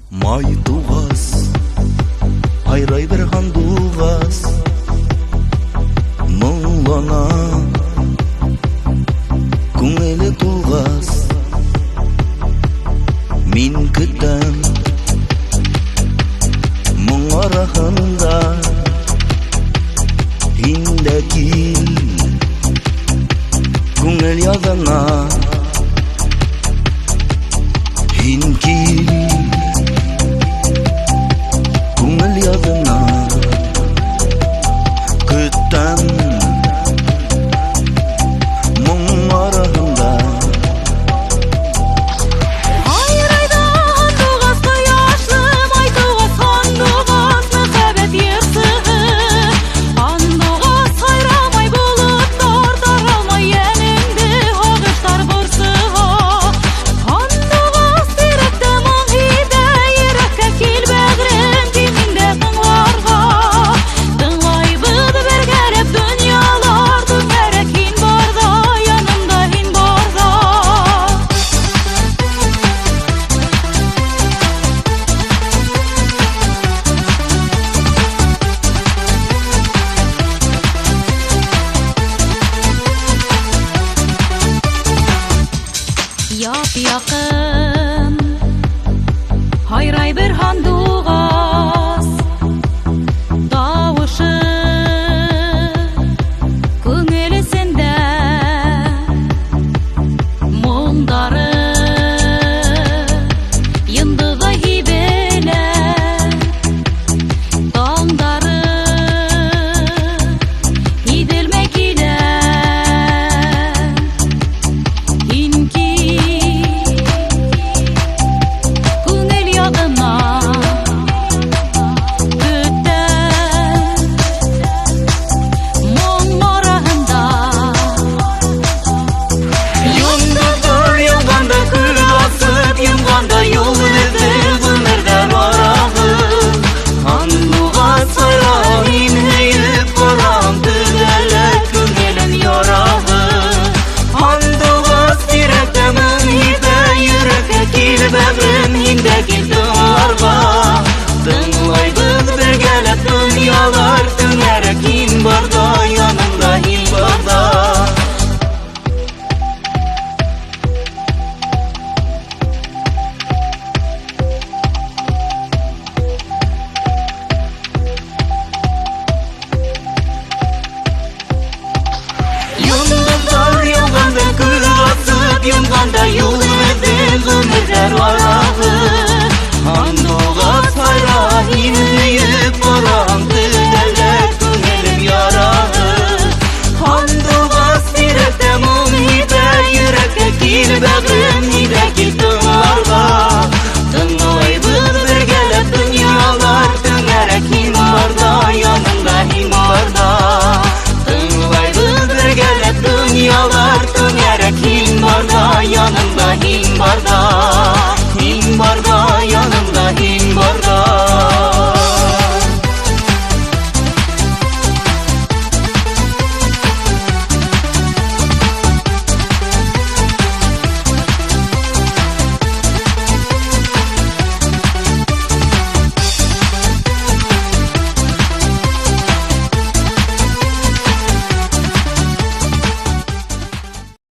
Май туғас, айрай бір хан туғас, мұңлана көңілі туғас. Мен күтем мұң арахында, инде кил көңіл язына. Ин кил көңіл язына, күтем мұң арахында. Yap-yakın hayray bir han tuğas, davışı көңілі sende, мұңдары yındığa hibele, dağdары gidilmek ile. İnki Bägren